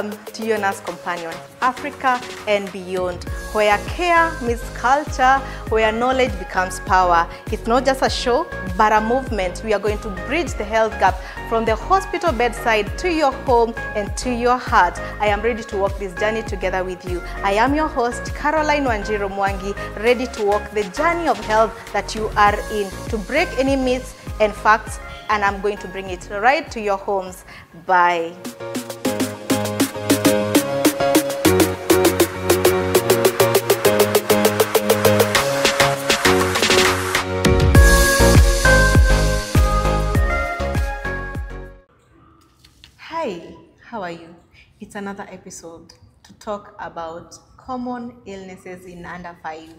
Welcome to your Nurse Companion, Africa and beyond, where care meets culture, where knowledge becomes power. It's not just a show, but a movement. We are going to bridge the health gap from the hospital bedside to your home and to your heart. I am ready to walk this journey together with you. I am your host, Caroline Wanjiru Mwangi, ready to walk the journey of health that you are in, to break any myths and facts, and I'm going to bring it right to your homes. Bye. Hi, how are you? It's another episode to talk about common illnesses in under 5.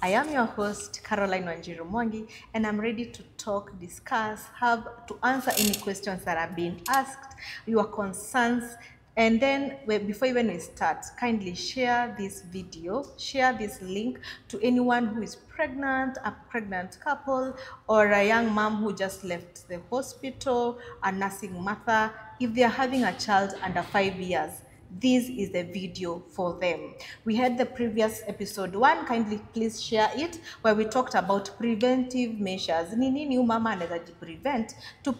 I am your host, Caroline Wanjiru Mwangi, and I'm ready to talk, discuss, to answer any questions that have been asked, your concerns. And then before even we start, kindly share this video, share this link to anyone who is pregnant, a pregnant couple, or a young mom who just left the hospital, a nursing mother. If they are having a child under 5 years, this is the video for them. We had the previous episode 1, kindly please share it, where we talked about preventive measures. Ni nini mama anaweza prevent to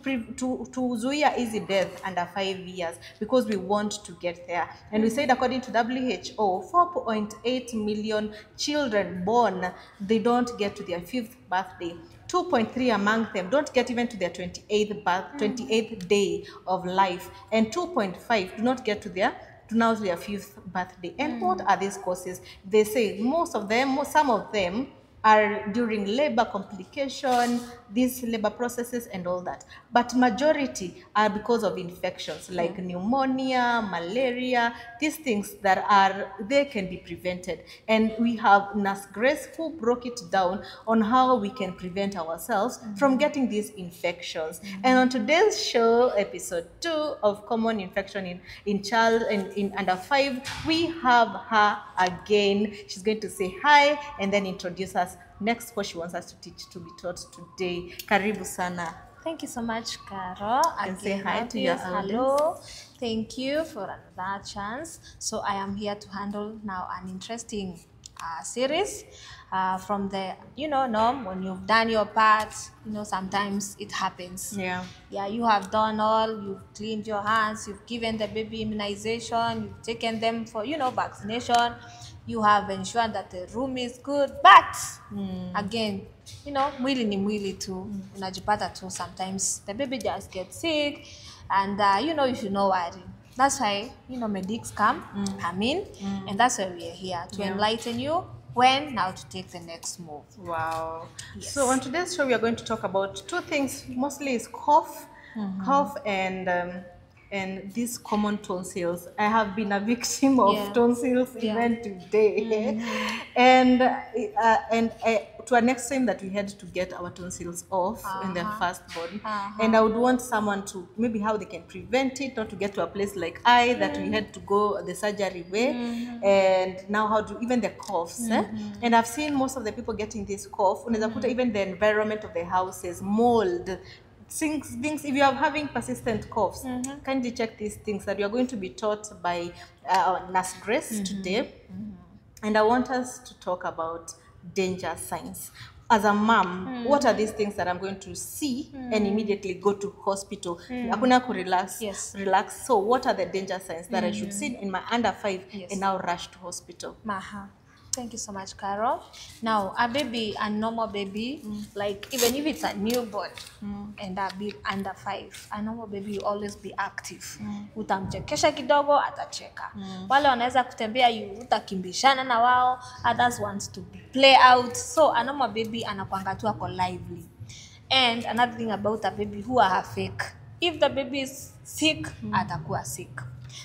zuia easy death under 5 years, because we want to get there. And we said according to WHO, 4.8 million children born, they don't get to their 5th birthday. 2.3 among them don't get even to their 28th day of life, and 2.5 do not get to their 5th birthday. And what are these causes? They say most of them, some of them are during labor complication, these labor processes and all that. But majority are because of infections like pneumonia, malaria, these things they can be prevented. And we have Nurse Grace who broke it down on how we can prevent ourselves from getting these infections. And on today's show, episode 2 of common infection in under 5, we have her again. She's going to say hi and then introduce us next what she wants us to be taught today. Karibu sana. Thank you so much, Caro. And say hi to your audience. Hello. Thank you for another chance. So I am here to handle now an interesting series from the, norm. When you've done your part, sometimes it happens. Yeah, you have done all. You've cleaned your hands. You've given the baby immunization. You've taken them for, vaccination. You have ensured that the room is good, but again, mwili ni mwili tu, unajipata tu sometimes the baby just gets sick, and you should not worry. That's why medics come in, and that's why we are here to enlighten you now to take the next move. Wow. Yes. So on today's show we are going to talk about 2 things. Mostly is cough and these common tonsils. I have been a victim of tonsils even today. And to an extent that we had to get our tonsils off in the firstborn. And I would want someone to, maybe how they can prevent it, not to get to a place like that we had to go the surgery way. And now how to, even the coughs. And I've seen most of the people getting this cough. Even the environment of the house is mold. Things, if you are having persistent coughs, kindly check these things that you are going to be taught by Nurse Grace today. And I want us to talk about danger signs. As a mom, what are these things that I'm going to see and immediately go to hospital? Hakuna relax. Yes. Relax. So what are the danger signs that I should see in my under 5 and now rush to hospital? Thank you so much, Carol. Now, a normal baby, like even if it's a newborn and a bit under 5, a normal baby will always be active. Utamchekesha kidogo, atacheka. Wale wanaweza kutembea, utakimbishana na wao. Others want to play out. So, a normal baby anakuanga tu ako lively. And another thing about a baby who are fake. If the baby is sick, atakuwa sick.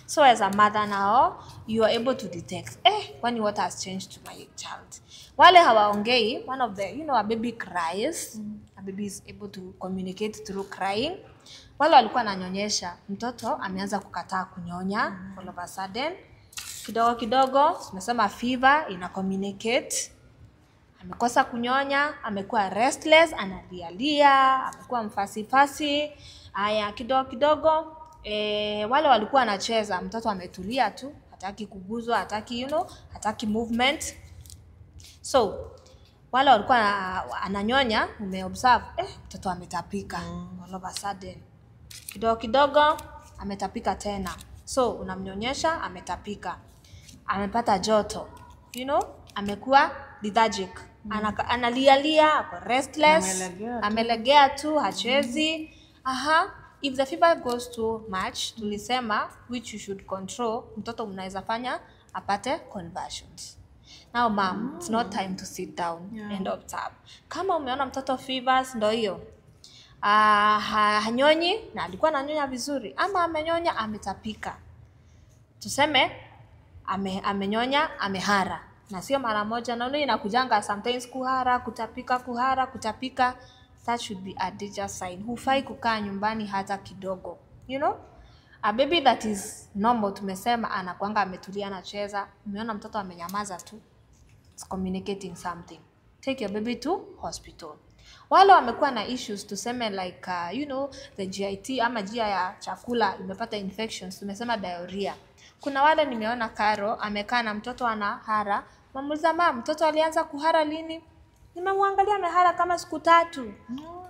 So as a mother now, you are able to detect, what has changed to my child. Wale hawaongei, one of the, a baby cries, a baby is able to communicate through crying. Wale walikuwa ananyonyesha, mtoto ameanza kukataa kunyonya, all of a sudden, kidogo, tumesema fever, ina communicate, amekosa kunyonya, amekuwa restless, analialia, amekuwa mfasi, haya kidogo, wale walikuwa anacheza, mtoto ametulia tu, hataki kuguzwa, hataki hataki movement. So wale walikuwa ananyonya, umeobserve mtoto ametapika. All of a sudden kidogo kidogo ametapika tena. So unamnyonyesha, ametapika, amepata joto, amekuwa lethargic, analialia, restless, amelegea tu, hachezi. If the fever goes too much, tulisema which you should control, mtoto mnaweza fanya apate conversions. Now mom, it's not time to sit down and observe. Kama umeona mtoto fevers, ndo hiyo hanyonyi na alikuwa ananyonya vizuri, ama amenyonya ametapika, tuseme amenyonya amehara, na sio mara moja, na inakujanga sometimes kuhara, kutapika, that should be a danger sign. Hufai kukaa nyumbani hata kidogo. A baby that is normal, tumesema anakuanga ametulia, anacheza, umeona mtoto amenyamaza tu, it's communicating something. Take your baby to hospital. Wale wamekuwa na issues, tuseme like the GIT ama njia ya chakula imepata infections, tumesema diarrhea. Kuna wale nimeona Karo amekaa na mtoto anahara, mamuliza mtoto alianza kuhara lini? Nimemwangalia amehara kama siku 3.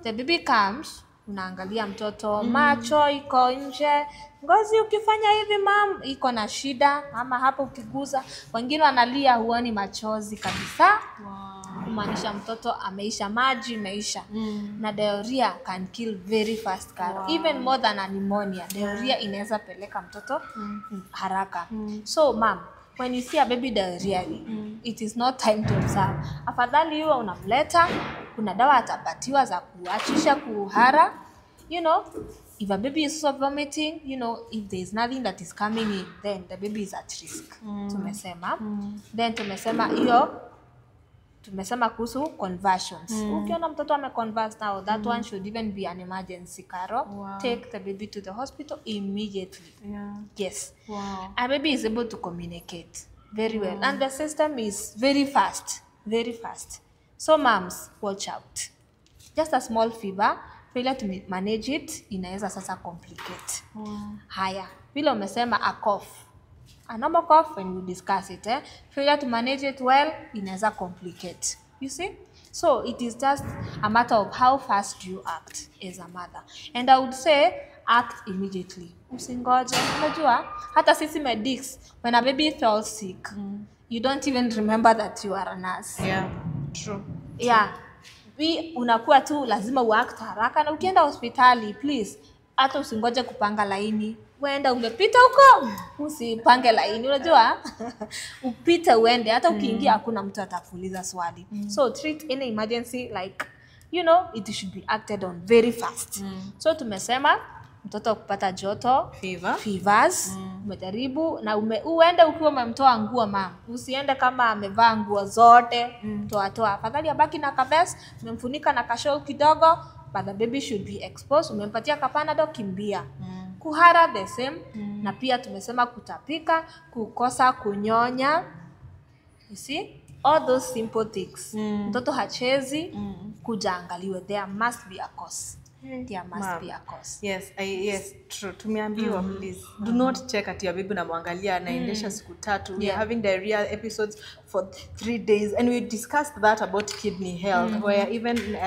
The baby comes, unaangalia mtoto, macho iko nje, ngozi ukifanya hivi iko na shida, ama hapo ukiguza, wengine wanalia, huoni machozi kabisa. Kumaanisha mtoto ameisha, maji imeisha. Na diarrhea can kill very fast, Karo. Even more than a pneumonia. Diarrhea inaweza peleka mtoto haraka. So mom, when you see a baby diarrhea, it is not time to observe. Afadhali yuwa unamleta, kuna dawa atapatiwa za kuachisha kuhara. If a baby is also vomiting, if there is nothing that is coming in, then the baby is at risk. Tumesema. Then tumesema kuhusu conversions. Ukiona mtoto ameconverse now, that one should even be an emergency, Karo. Take the baby to the hospital immediately. Yes. A baby is able to communicate very well, and the system is very fast. So moms, watch out. Just a small fever, failure to manage it, inaweza sasa complicate. Haya, vile umesema a cough, a normal cough, when we discuss it, failure to manage it well, inaweza complicate. You see? So it is just a matter of how fast you act as a mother. And I would say, act immediately. Usingoje. Unajua, hata sisi medics, when a baby falls sick, you don't even remember that you are a nurse. Yeah, true. Yeah. Unakuwa tu lazima uact haraka, na ukienda hospitali, please, hata usingoje kupanga laini. Uenda umepita huko, usipange laini, unajua? Upite uende, hata ukiingia hakuna mtu atakuuliza swali. So treat any emergency like, it should be acted on very fast. So tumesema mtoto kupata joto, fevers, umejaribu, na uende ukiwa umemtoa nguo mama. Usiende kama amevaa nguo zote, toa. Afadhali abaki na kavest, umemfunika na kashol kidogo, but the baby should be exposed. Umempatia kapanado, kimbia. Kuhara the same, na pia tumesema kutapika, kukosa kunyonya. You see? All those simple things. Mtoto hachezi, kujaangaliwe. There must be a cause. There must be a cause. Yes, true. Tumeambiwa, please do not check at your baby na muangalia anaendesha siku 3. We are having diarrhea episodes for 3 days, and we discussed that about kidney health, where even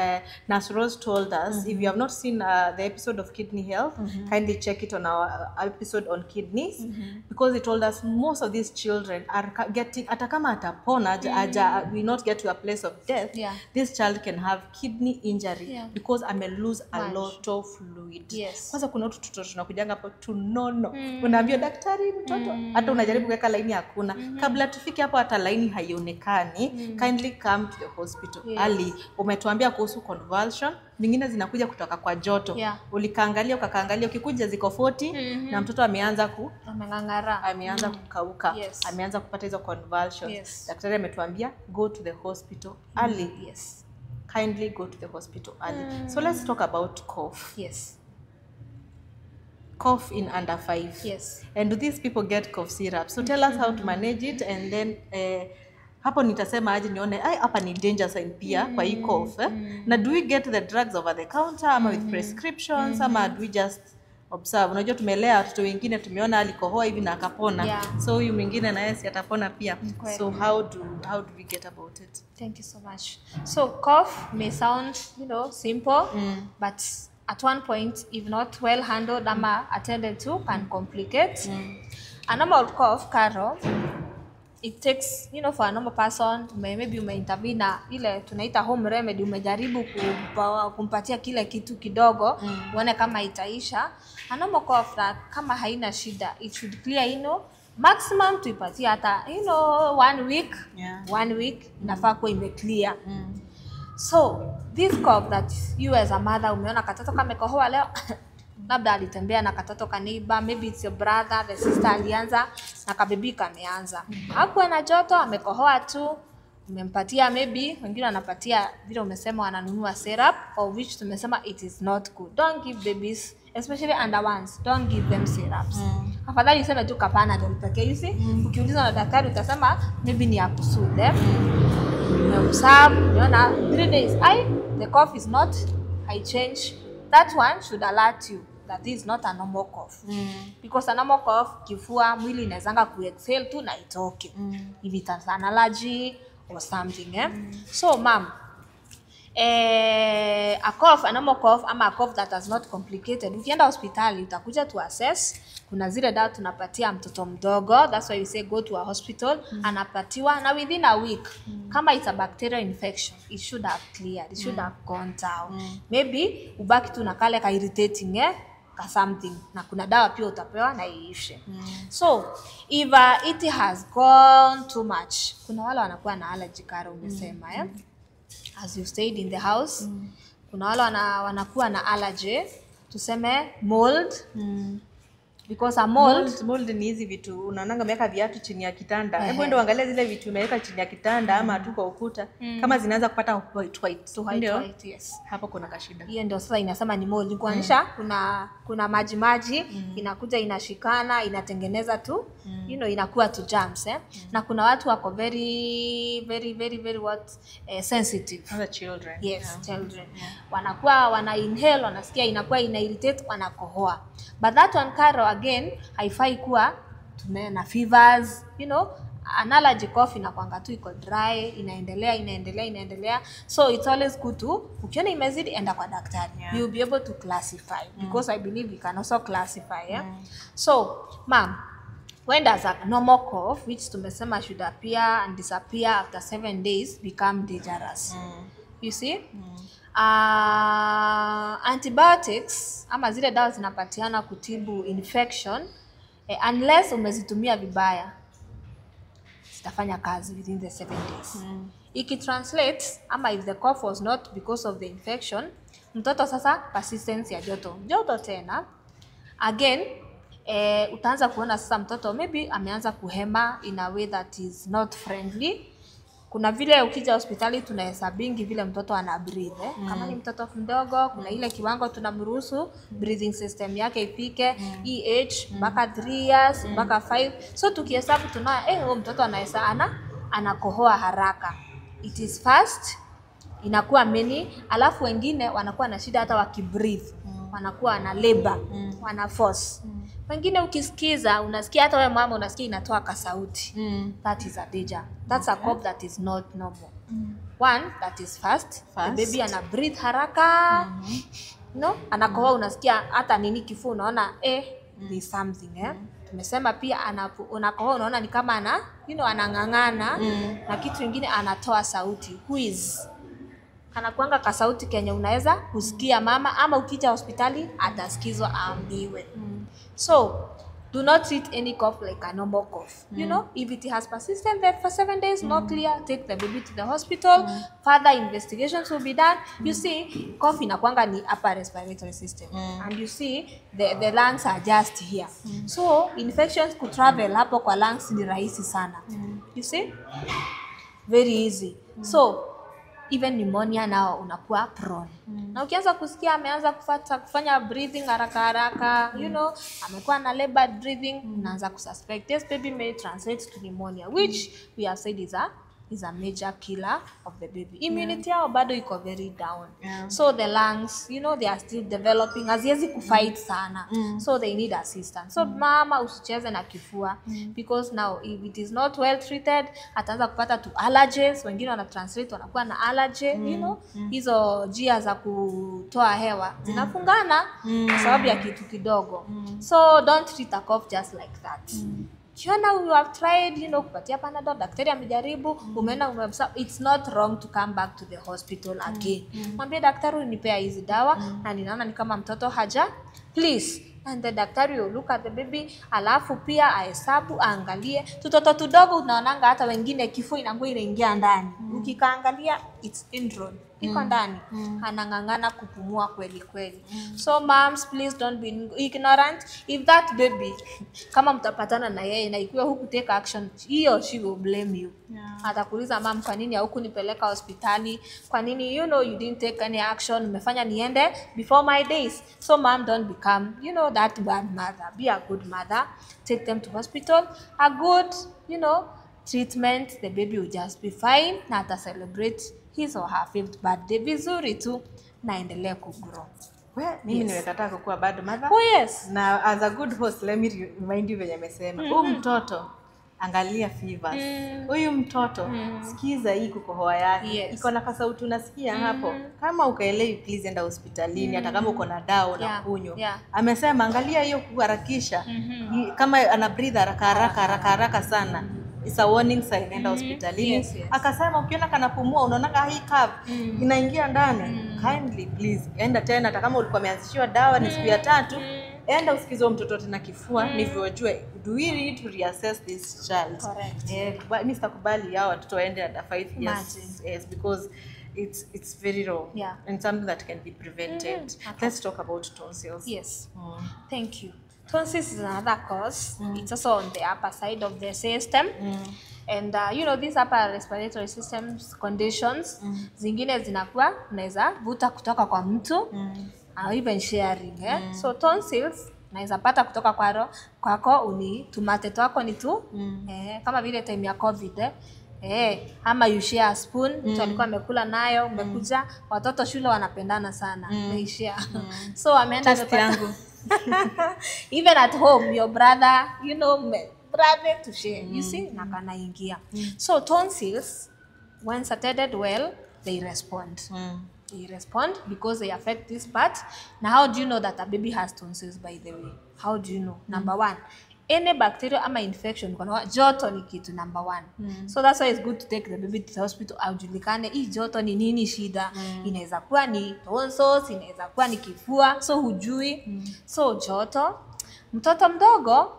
Nurse Rose told us, if you have not seen the episode of kidney health, kindly check it on our episode on kidneys, because it told us most of these children are getting, atakama atapona will not get to a place of death, this child can have kidney injury because ame lose a lot of fluid. Kwanza kuna watu tunakujanga hapo tunono, unaambia daktari mtoto, hata unajaribu kuweka laini hakuna. Kabla tufike hapo hata laini haionekani, kindly come to the hospital early. Umetuambia kuhusu convulsion, nyingine zinakuja kutoka kwa joto. Ukakaangalia ukikuja ziko 40 na mtoto ameanza amengangara, ameanza kukauka, ameanza kupata hizo convulsions. Daktari ametuambia go to the hospital early. Kindly go to the hospital early. So let's talk about cough. Cough in under 5. And do these people get cough syrup? So tell us how to manage it, and then hapo nitasema aje nione hapa ni danger sign pia kwa hii cough. Na do we get the drugs over the counter ama with prescriptions ama do we just observe. Unajua tumelea watoto wengine tumeona alikohoa hivi na akapona. Yeah. So huyu mwingine na yeye atapona pia. Kweli. So how do we get about it? Thank you so much. So cough may sound, simple, but at one point, if not well handled ama attended to, can complicate. A normal cough, Carol, it takes, for a normal person, maybe umeintervene na ile tunaita home remedy, umejaribu kumpatia kile kitu kidogo, uone kama itaisha. A normal cough na kama haina shida, it should clear, maximum tuipatie hata 1 week. Yeah. 1 week inafaa kuwa imeclear. So this cough that you as a mother umeona katoto kamekohoa leo labda alitembea na katoto kaneiba, maybe it's your brother, the sister alianza na kabibi kameanza. Hakuwa na joto, amekohoa tu, umempatia, maybe wengine wanapatia vile umesema wananunua syrup, or which tumesema it is not good. Don't give babies, especially under ones, don't give them syrups. Afadhali useme tu kapana ndio pekee. You see, ukiulizwa na daktari utasema maybe ni ya kusoothe. Observe, 3 days, the cough is not, I change. That one should alert you that this is not a normal cough. Because a normal cough, kifua, mwili inawezanga kuexhale tu na itoke. If it has an allergy or something. So, mom, a cough, a normal cough, ama a cough that has not complicated, ukienda hospitali utakuja to assess. Kuna zile dawa tunapatia mtoto mdogo, that's why we say go to a hospital. Anapatiwa na within a week. Kama it's a bacterial infection, it should have cleared, it should have gone down. Maybe ubaki tu na kale ka irritating ka something, na kuna dawa pia utapewa na iishe. So if it has gone too much, kuna wale wanakuwa na allergy karo umesema as you stayed in the house. Kuna wale wanakuwa na allergy, tuseme mold. Because a mold ni hizi vitu unaonanga umeweka viatu chini ya kitanda. Hebu ndio angalia zile vitu umeweka chini ya kitanda ama tu kwa ukuta. Kama zinaanza kupata white, yes. Hapo kuna kashida. Hiyo ndio sasa inasema ni mold. Kuanisha kuna maji inakuja inashikana, inatengeneza tu, inakuwa tu germs Na kuna watu wako very very very very sensitive. Other children. Yes, children. Wanakuwa wana inhale, wanasikia inakuwa ina irritate, wanakohoa. But that one, Carol, again, haifai kuwa na fevers, an allergy cough inakuanga tu iko dry, inaendelea. So it's always good to, ukiona imezidi, enda kwa daktari. You'll be able to classify, because I believe we can also classify. So, ma'am, when does a normal cough, which tumesema should appear and disappear after 7 days, become dangerous? You see? Antibiotics ama zile dawa zinapatiana kutibu infection, unless umezitumia vibaya, zitafanya kazi within the 7 days. Iki translate ama if the cough was not because of the infection, mtoto sasa persistence ya joto tena, again utaanza kuona sasa mtoto maybe ameanza kuhema in a way that is not friendly. Kuna vile ukija hospitali tunahesabingi vile mtoto ana breathe. Kama ni mtoto mdogo, kuna ile kiwango tunamruhusu breathing system yake ifike age mpaka 3 years mpaka 5. So tukihesabu tunaona huyo mtoto anakohoa haraka. It is fast, inakuwa many, alafu wengine wanakuwa na shida hata wakibreathe. Wanakuwa na labor, wana force. Wengine ukisikiza, unasikia hata wewe mama unasikia inatoa kasauti. That is a danger. That's a cough that is not normal. One, that is fast. The baby ana breathe haraka. Anakohoa unasikia hata nini kifua unaona there's something Tumesema pia unakohoa unaona ni kama anang'ang'ana na kitu kingine anatoa sauti. Wheeze. Anakuanga kasauti kenye unaweza kusikia mama, ama ukija hospitali atasikizwa aambiwe. So, do not treat any cough like a normal cough. If it has persisted there for 7 days, not clear, take the baby to the hospital. Further investigations will be done. You see, cough inakuanga ni upper respiratory system. And you see, the lungs are just here. So, infections could travel hapo kwa lungs ni rahisi sana. You see? Very easy. So, even pneumonia nao unakuwa prone. Na ukianza kusikia ameanza kufanya breathing haraka, amekuwa na labored breathing, unaanza kususpect this baby may translate to pneumonia, which we have said is a major killer of the baby. Immunity yao bado iko very down. Yeah. So the lungs, you know, they are still developing, haziwezi kufight sana. So they need assistance. So mama usicheze na kifua because now if it is not well treated, ataanza kupata tu allergies, wengine wana translate wanakuwa na allergy, you know, hizo njia za kutoa hewa zinafungana kwa sababu ya kitu kidogo. So don't treat a cough just like that. Kiona you have tried, you know, kupatia Panadol, daktari amejaribu, umeenda umemsa, it's not wrong to come back to the hospital again. Mwambie daktari unipea hizi dawa na ninaona ni kama mtoto haja, please. And the daktari will look at the baby, alafu pia ahesabu, aangalie. Tutoto tudogo unaonanga hata wengine kifua inakuwa inaingia ndani. Ukikaangalia it's indrawn. Iko ndani. Anangangana kupumua kweli kweli. So moms, please don't be ignorant. If that baby, kama mtapatana na yeye na ikiwa huku take action, he or she will blame you. Atakuuliza mom, kwa nini hukunipeleka hospitali? Kwa nini, you know, you didn't take any action? Umefanya niende before my days. So mom, don't become, you know, that bad mother. Be a good mother. Take them to hospital. A good, you know, treatment, the baby will just be fine na ata celebrate his or her 5th birthday vizuri tu na endelee kugrow. Well, mimi nimekataa kukuwa bad mother. Oh yes. Na as a good host, let me remind you venye amesema. Huyu mtoto angalia fevers. Huyu mtoto sikiza hii kukohoa yake. Iko na kasauti unasikia hapo. Kama ukaelewi, please enda hospitalini hata kama uko na dawa na kunywa. Amesema angalia hiyo kuharakisha. Kama ana breathe haraka sana. It's a warning sign, enda hospitalini. Akasema ukiona kanapumua unaona hii curve inaingia ndani, kindly please enda tena hata kama ulikuwa umeanzishiwa dawa ni siku ya 3, enda usikize mtoto tena kifua ndivyo ujue do we need to reassess this child. Correct. Mimi sitakubali hao watoto waende under 5 years. Yes, because it's very wrong and something that can be prevented. Let's talk about tonsils. Yes. Thank you. Tonsils is another cause. It's also on the upper side of the system. And you know, these upper respiratory systems conditions, zingine zinakuwa unaweza vuta kutoka kwa mtu au even sharing. So tonsils unaweza pata kutoka kwako tumate twako ni tu kama vile time ya COVID ama you share a spoon, mtu alikuwa amekula nayo, umekuja, watoto shule wanapendana sana, they share. So ameenda yangu. Even at home, your brother, you know, brother to share, you see, nakana ingia. So tonsils, when attended well, they respond. They respond because they affect this part. Now, how do you know that a baby has tonsils, by the way? How do you know? Number one, any bacteria ama infection, joto ni kitu number 1. So that's why it's good to take the baby to the hospital. Aujulikane hii joto ni nini shida. Inaweza kuwa ni tonsils, inaweza kuwa ni kifua, so hujui. So joto, mtoto mdogo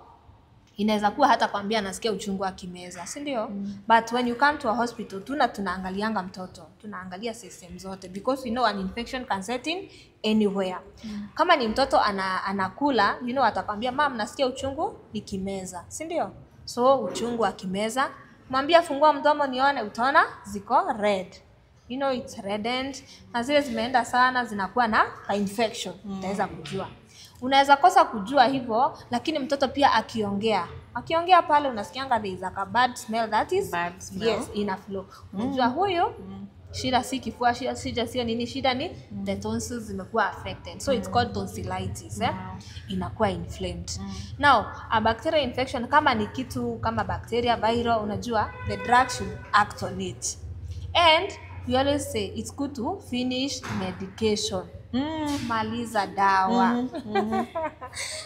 inaweza kuwa hata kwambia anasikia uchungu akimeza, si ndio? But when you come to a hospital, tunaangalianga mtoto, tunaangalia system zote because we know an infection can set in anywhere. Kama ni mtoto anakula, you know, atakwambia mama nasikia uchungu nikimeza, si ndio? So uchungu akimeza, mwambie fungua mdomo nione, utaona ziko red. You know, it's reddened. Na zile zimeenda sana zinakuwa na infection. Utaweza kujua. Unaweza kosa kujua hivyo, lakini mtoto pia akiongea pale unasikianga there is a bad smell that is bad smell. Yes, ina flow. Unajua huyo shida si kifua, shida sio nini, shida ni the tonsils zimekuwa affected. So it's called tonsillitis. Inakuwa inflamed. Now, a bacterial infection kama ni kitu kama bacteria, viral, unajua the drug should act on it. And we always say it's good to finish medication. Maliza dawa.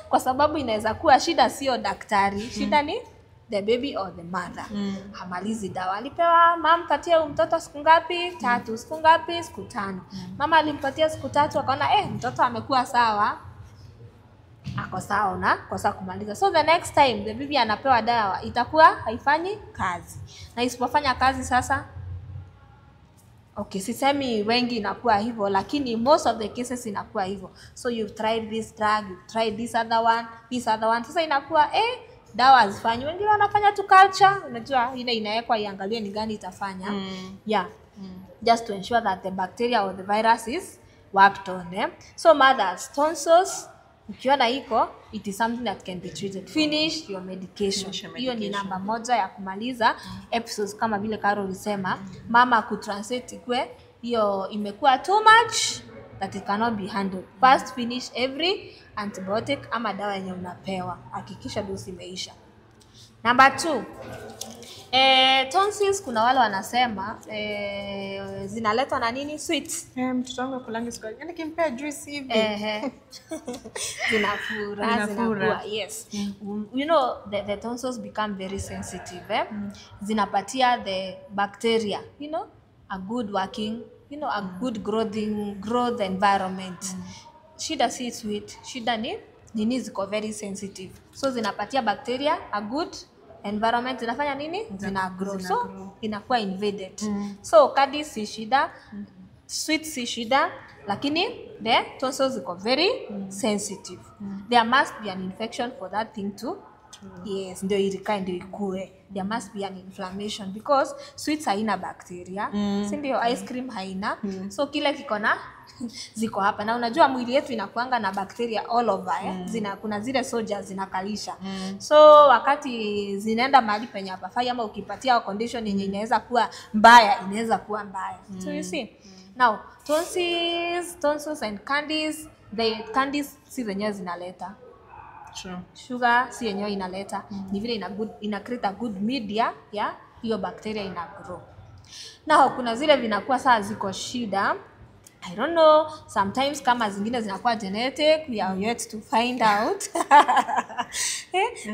Kwa sababu inaweza kuwa shida sio daktari, shida ni the baby or the mother. Hamalizi dawa. Alipewa mama patia mtoto siku ngapi? 3. Siku ngapi? Siku 5. Mama alimpatia siku 3 akaona mtoto amekuwa sawa. Ako sawa na kosa kumaliza. So the next time the baby anapewa dawa itakuwa haifanyi kazi. Na isipofanya kazi sasa okay, sisemi wengi inakuwa hivyo, lakini most of the cases inakuwa hivyo. So you've tried this drug, you've tried this other one. Sasa inakuwa dawa hazifanyi. Wengine wanafanya tu culture, unajua ile inawekwa iangalie ni gani itafanya. Just to ensure that the bacteria or the virus is worked on. So mothers, tonsils Ukiona iko, it is something that can be treated. Finish your medication. Finish your Hiyo ni medication. namba moja ya kumaliza episodes kama vile Carol ulisema. Mama kutranslate ikwe hiyo imekuwa too much that it cannot be handled. First finish every antibiotic ama dawa yenye unapewa. Hakikisha dosi imeisha. Number 2. Tonsils kuna wale wanasema zinaletwa na nini? Sweet. Mtoto wangu akulangi sukari. Yaani kimpea juice hivi. Zinafura. Yes. You know the tonsils become very sensitive. Zinapatia the bacteria, you know, a good working, you know, a good growth environment. Shida si sweet. Shida ni nini ziko very sensitive. So zinapatia bacteria a good environment, zinafanya nini? Zina grow. So inakuwa invaded. So kadi si shida, sweet si shida, lakini the tonsils ziko very sensitive. There must be an infection for that thing to yes, ndio irikae ndio ikue. There must be an inflammation because sweets haina bacteria, si ndio? Ice cream haina. So kile kiko na ziko hapa, na unajua mwili yetu inakuanga na bacteria all over. Kuna zile soldiers zinakalisha. So wakati zinaenda mahali penye hapafai ama ukipatia condition yenye inaweza kuwa mbaya, inaweza kuwa mbaya. So you see, now tonsils and candies, the candies si zenyewe zinaleta. True. Sugar si yenyewe inaleta. Ni vile ina create a good media ya hiyo bacteria ina grow. Now kuna zile vinakuwa saa ziko shida. I don't know, sometimes kama zingine zinakuwa genetic, we are yet to find out.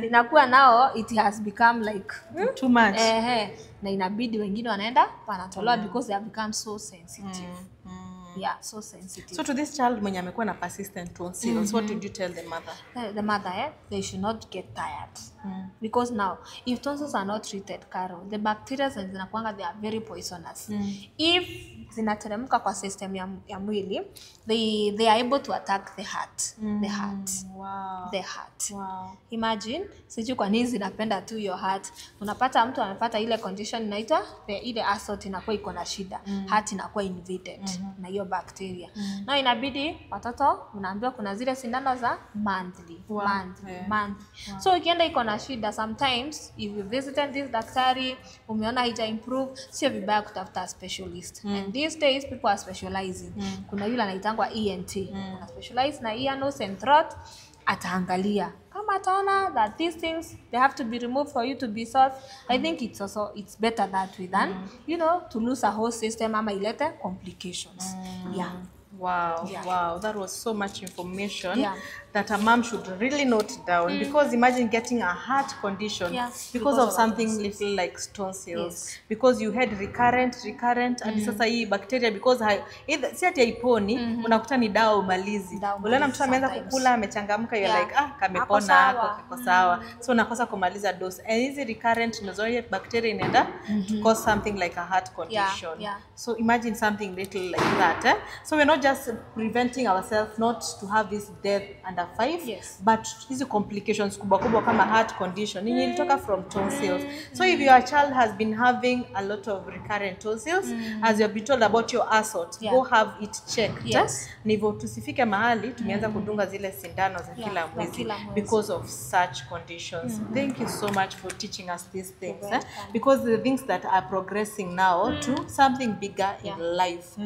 Inakuwa now it has become like too much. Na inabidi wengine wanaenda wanatolewa because they have become so sensitive. Yeah, so sensitive. So to this child mwenye amekuwa na persistent tonsils, what did you tell the mother? The mother, they should not get tired. Because now, if tonsils are not treated, Carol, the bacteria zinakuanga, they are very poisonous. If zinateremka kwa system ya mwili, they are able to attack the heart. The heart. Wow. The heart. Wow. Imagine, sijui kwa nini zinapenda tu your heart. Unapata mtu anapata ile condition inaitwa ile assault inakuwa iko na shida. Heart inakuwa invaded na hiyo bacteria. Na inabidi watoto unaambiwa kuna zile sindano za monthly. So ukienda iko na shida, sometimes if you visited this daktari umeona haija improve, sio vibaya kutafuta specialist. And these days people are specializing. Kuna yule anaitangwa ENT. Una specialize na ear, nose and throat, ataangalia. Kama ataona that these things they have to be removed for you to be solved, I think it's better that way than you know, to lose a whole system ama ilete complications. Wow. Yeah. Wow, that was so much information. Yeah. That a mom should really note down, because imagine getting a heart condition because of something little like tonsils, because you had recurrent and sasa hii bacteria because si ati haiponi, unakuta ni dawa umalizi. Uliona mtu ameanza kukula amechangamka, you're like kamepona hapo sawa, so unakosa kumaliza dose, and hizi recurrent nozoia bacteria inaenda to cause something like a heart condition. So imagine something little like that. So we're not just preventing ourselves not to have this death under 5, but hizi complications kubwa kama heart condition yenye ilitoka from tonsils. So if your child has been having a lot of recurrent tonsils, as you've been told about your assault, go have it checked. Nivo tusifike mahali tumeanza kudunga zile sindano za kila mwezi because of such conditions. Thank you so much for teaching us these things, because the things that are progressing now to something bigger in life.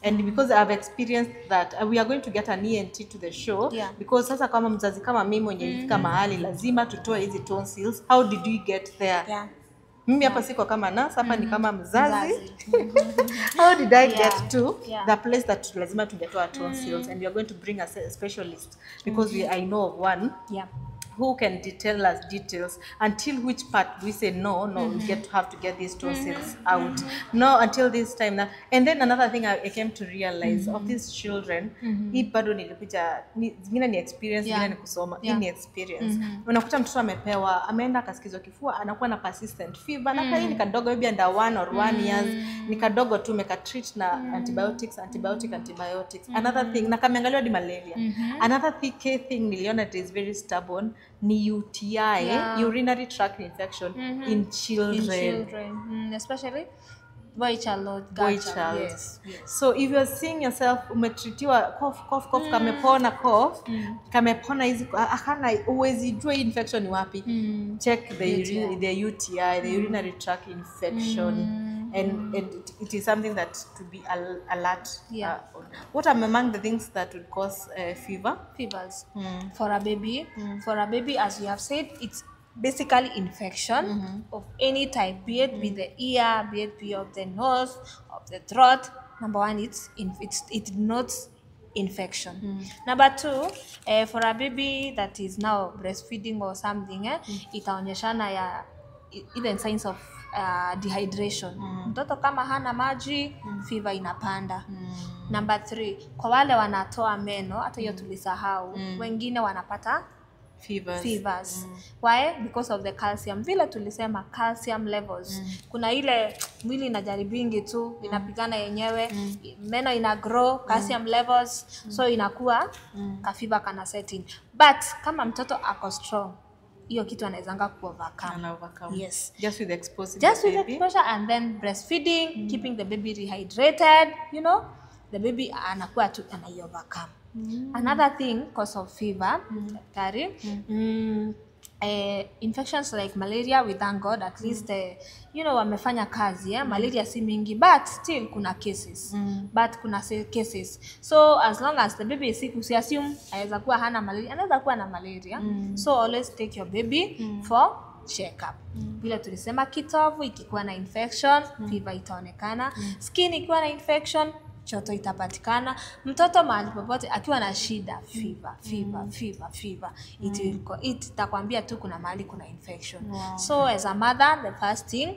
And because I've experienced that, we are going to get an ENT to the show, because sasa kama mzazi kama mimi mwenye nilifika mahali lazima tutoe hizi tonsils. How did we get there? Mimi hapa siko kama nurse, hapa ni kama mzazi. How did I get to the place that lazima tungetoa tonsils? And we are going to bring a specialist, because I know of one who can tell us details until which part we say no, we have to get these tonsils out. No, until this time now. And then another thing I came to realize of these children, hii bado nilikuja zingine ni experience, zingine ni kusoma. Hii ni experience. Unakuta mtoto amepewa, ameenda akasikizwa kifua, anakuwa na persistent fever, na hii ni kadogo maybe under 1 or 1 years, ni kadogo tu meka treat na antibiotics. Another thing, na kameangaliwa di malaria. Another thing niliona that is very stubborn ni UTI, urinary tract infection in children. Especially Boy child. Boy Gotcha. child. Yes. So if you're seeing yourself umetritiwa cough kamepona cough, kamepona hizi akana uwezi jua infection ni wapi. Check the UTI, the urinary tract infection. And it is something that to be alert on. What are among the things that would cause fever? Fevers. For a baby, as we have said, it's basically infection of any type, be it with the ear, be it of the nose, of the throat. Number one, it denotes infection. Number two, for a baby that is now breastfeeding or something, itaonyeshana ya even signs of dehydration. Mtoto kama hana maji, fever inapanda. Number 3, kwa wale wanatoa meno, hata hiyo tulisahau, wengine wanapata fevers. Why? Because of the calcium. Vile tulisema calcium levels. Kuna ile mwili inajaribingi tu, inapigana yenyewe, meno ina grow, calcium levels, so inakuwa ka fever kana setting. But kama mtoto ako strong, hiyo kitu anaezanga overcome. Yes. Just with exposure. And then breastfeeding, keeping the baby rehydrated, the baby anakuwa tu overcome. Another thing cause of fever, infections like malaria, we thank God at least wamefanya kazi, malaria si mingi, but still kuna cases. So as long as the baby is sick, usiassume anaweza kuwa hana malaria, anaweza kuwa na malaria. So always take your baby for check up. Bila tulisema kitovu ikikuwa na infection, fever itaonekana. Skin ikiwa na infection, choto itapatikana. Mtoto mahali popote akiwa na shida, fever. Itakwambia tu kuna mahali kuna infection. So as a mother, the first thing,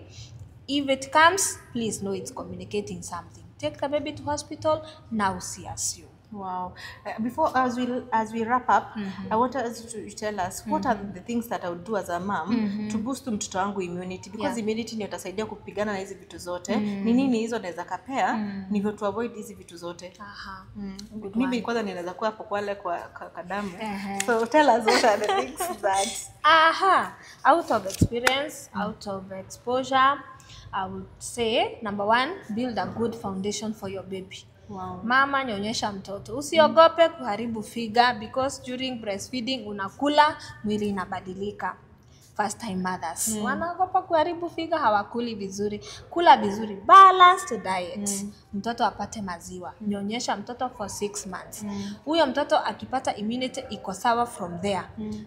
if it comes, please know it's communicating something. Take the baby to hospital, now see us. Wow. Before, as we wrap up, I want us to tell us what are the things that I would do as a mom to boost mtoto wangu immunity, because immunity ndio itasaidia kupigana na hizi vitu zote. Ni nini hizo naweza kapea ndivyo to avoid hizi vitu zote. Mimi kwanza ninaweza kuwa hapo kwa kadamu. So tell us what are the things that out of experience, out of exposure, I would say number 1, build a good foundation for your baby. Wow. Mama, nyonyesha mtoto. Usiogope kuharibu figa, because during breastfeeding unakula, mwili inabadilika. First time mothers wanaogopa kuharibu figa, hawakuli vizuri. Kula vizuri, balanced diet. Mtoto apate maziwa. Nyonyesha mtoto for 6 months. Huyo mtoto akipata immunity iko sawa from there.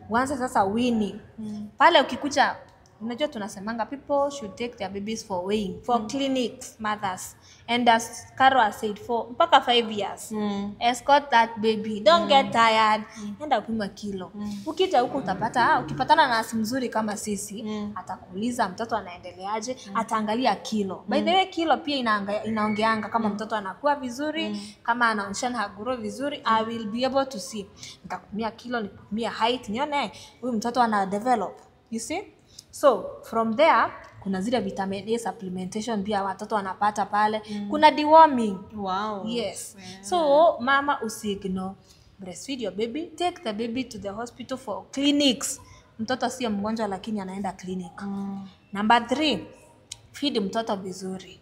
Wanza sasa weaning. Pale ukikuja, unajua tunasemanga people should take their babies for weighing, for clinics, mothers. And as Carol has said, for mpaka 5 years, escort that baby. Don't get tired. Enda upima kilo. Ukija huku utapata, ukipatana na nasi mzuri kama sisi, atakuuliza mtoto anaendeleaje, ataangalia kilo. By the way, kilo pia inaongeanga kama mtoto anakuwa vizuri, kama anaonyeshana haguro vizuri, I will be able to see. Nitakumia kilo, nitakumia height, nione huyu mtoto ana develop. You see? So from there, kuna zile vitamin A supplementation pia watoto wanapata pale. Kuna deworming. Wow. Yes. So mama usiignore. Breastfeed your baby. Take the baby to the hospital for clinics. Mtoto sio mgonjwa lakini anaenda clinic. Number 3, feed mtoto vizuri.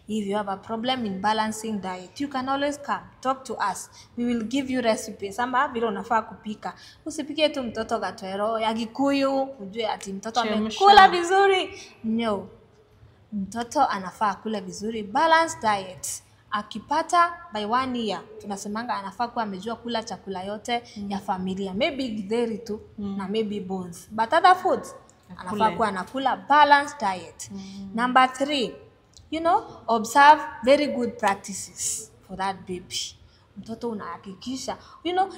If you have a problem in balancing diet, you can always come talk to us. We will give you recipes. Ama vile unafaa kupika. Usipikie tu mtoto gatwero ya Gikuyu, ujue ati mtoto amekula vizuri. No. Mtoto anafaa kula vizuri, balanced diet. Akipata by 1 year, tunasemanga anafaa kuwa amejua kula chakula yote ya familia. Maybe githeri tu na maybe bones. But other foods, anafaa kuwa anakula balanced diet. Number 3, observe very good practices for that baby. Mtoto unahakikisha,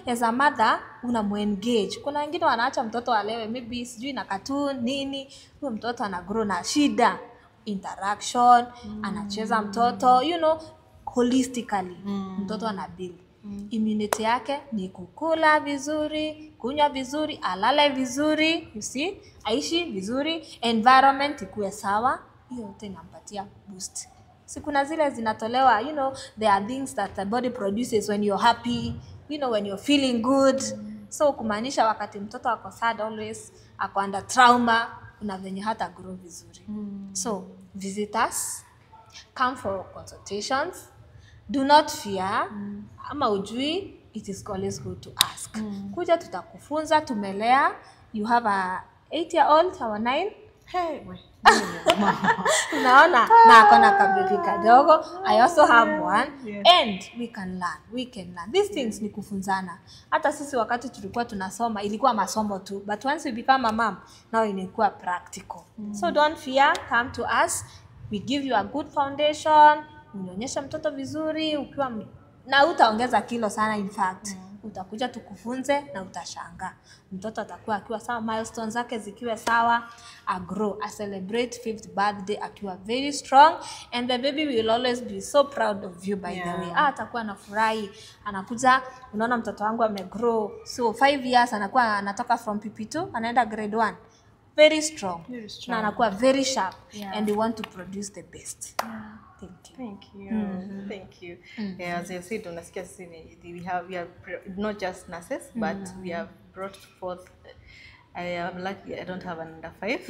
as a mother, unamuengage. Kuna wengine wanaacha mtoto alewe, maybe sijui na cartoon nini, huyo mtoto anagrow na shida. Interaction, anacheza mtoto, holistically, mtoto anabuild. Immunity yake ni kukula vizuri, kunywa vizuri, alale vizuri, you see, aishi vizuri, environment ikuwe sawa. Hiyo yote inampatia boost. Kuna zile zinatolewa, there are things that the body produces when you're happy, when you're feeling good. So kumaanisha wakati mtoto ako sad always, ako under trauma, una venye hata grow vizuri. So visit us, come for consultations. Do not fear. Ama ujui, it is always good to ask. Kuja tutakufunza, tumelea. You have a 8-year-old or 9. Hey, we. Unaona, na akona kabibi kadogo. I also have one. Yes. And we can learn. These things ni kufunzana. Hata sisi wakati tulikuwa tunasoma ilikuwa masomo tu, but once we become a mom, now inakuwa practical. So don't fear, come to us. We give you a good foundation. Unaonyesha mtoto vizuri ukiwa na utaongeza kilo sana, in fact. Utakuja tukufunze na utashangaa. Mtoto atakuwa akiwa sawa, milestones zake zikiwa sawa, a grow, a celebrate 5th birthday akiwa very strong, and the baby will always be so proud of you, by the way. Atakuwa anafurahi, anakuja, unaona mtoto wangu amegrow. So 5 years anakuwa anatoka from PP2 anaenda grade 1. Very strong. Na anakuwa very sharp, and we want to produce the best. Thank you. Thank you. Yeah, as I said, we are not just nurses, but we have brought forth. I am lucky I don't have an under 5.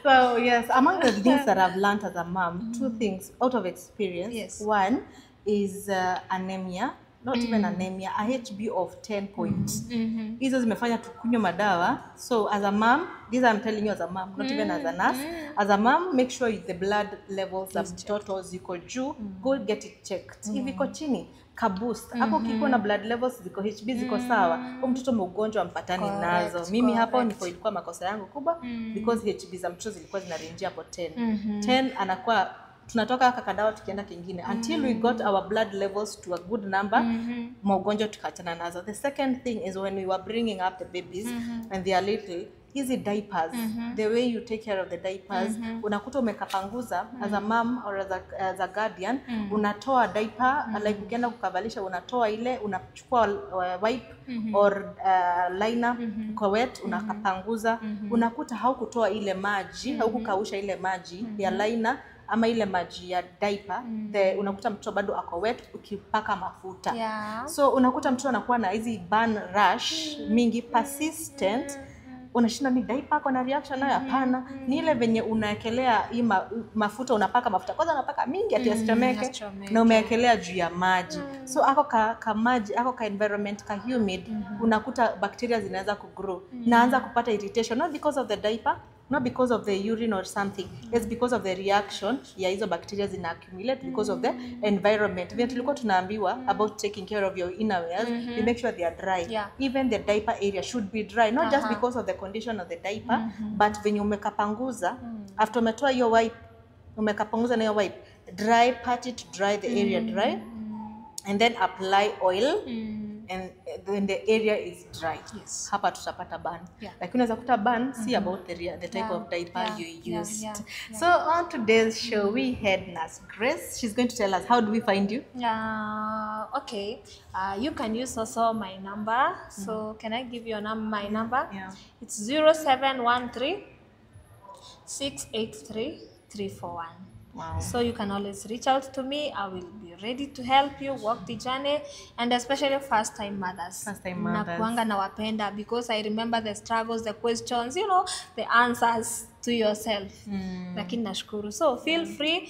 So yes, among the things that I've learned as a mom, 2 things out of experience. Yes. One is anemia. Not even anemia, a HB of 10 points. Hizo zimefanya tukunywe madawa. So as a mom, this I'm telling you as a mom, not even as a nurse. As a mom, make sure the blood levels za mtoto ziko juu, go get it checked. If iko chini, kaboost. Hapo kiko na blood levels ziko HB ziko sawa, mtoto mgonjwa mpatani nazo. Mimi hapo niko ilikuwa makosa yangu kubwa, because HB za mtoto zilikuwa zinarange hapo 10. 10 anakuwa tunatoka kakadawa tukienda kingine until we got our blood levels to a good number, maugonjwa tukachana nazo. The second thing is when we were bringing up the babies and they are little, hizi diapers, the way you take care of the diapers, unakuta umekapanguza as a mom or as a guardian, unatoa diaper, like ukienda kukavalisha unatoa ile, unachukua wipe or liner kwa wet, unakapanguza, unakuta haukutoa ile maji, haukukausha ile maji ya liner ama ile maji ya diaper, unakuta mtoto bado ako wet ukipaka mafuta. So unakuta mtoto anakuwa na hizi burn rash mingi persistent. Unashinda ni diaper kwa na reaction nayo? Hapana, ni ile venye unaekelea hii mafuta, unapaka mafuta kwanza, unapaka mingi ati asichomeke na umeekelea juu ya maji. So ako ka maji, ako ka environment ka humid, unakuta bacteria zinaweza kugrow, naanza kupata irritation, not because of the diaper, not because of the urine or something, it's because of the reaction ya hizo bacteria zina accumulate because of the environment. Vile tulikuwa tunaambiwa about taking care of your innerwears, you make sure they are dry. Even the diaper area should be dry, not just because of the condition of the diaper, but when umekapanguza, after umetoa your wipe, umekapanguza na your wipe, dry, pat it to dry the area dry, and then apply oil, and when the area is dry, hapa tutapata burn. Like unaweza kuta burn, see about the type of diaper you used. So on today's show we had Nurse Grace. She's going to tell us, how do we find you? Okay, you can use also my number. So can I give you my number? It's 0713 683 341. Wow. So you can always reach out to me. I will be ready to help you walk the journey, and especially first-time mothers. Nakuanga nawapenda because I remember the struggles, the questions, you know, the answers to yourself. Lakini nashukuru. So feel free.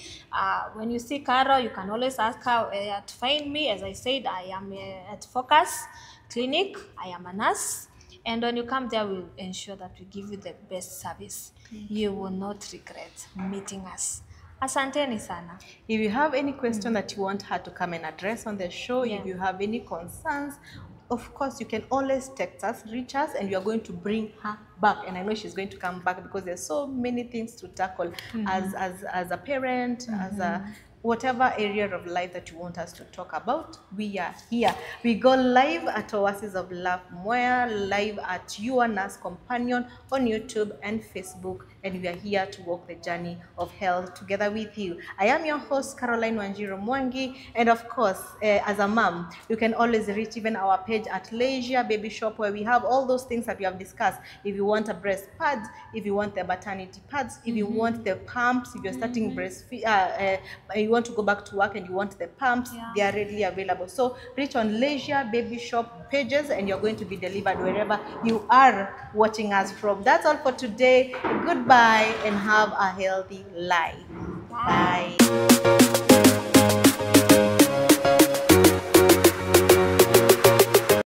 When you see Carol, you can always ask her to find me. As I said, I am at Focus Clinic. I am a nurse. And when you come there, we'll ensure that we give you the best service. You will not regret meeting us. Asanteni sana. If you have any question that you want her to come and address on the show, if you have any concerns, of course you can always text us, reach us, and we are going to bring her back. And I know she's going to come back because there's so many things to tackle as a parent, as a whatever area of life that you want us to talk about, we are here. We go live at Oasis of Love Mwea, live at Your Nurse Companion on YouTube and Facebook, and we are here to walk the journey of health together with you. I am your host, Caroline Wanjiru Mwangi, and of course, as a mom, you can always reach even our page at Leisure Baby Shop, where we have all those things that we have discussed. If you want a breast pad, if you want the maternity pads, if you want the pumps, if you're starting breastfeed, you want to go back to work and you want the pumps, they are readily available. So reach on Leisure Baby Shop pages and you're going to be delivered wherever you are watching us from. That's all for today. Goodbye and have a healthy life. Bye.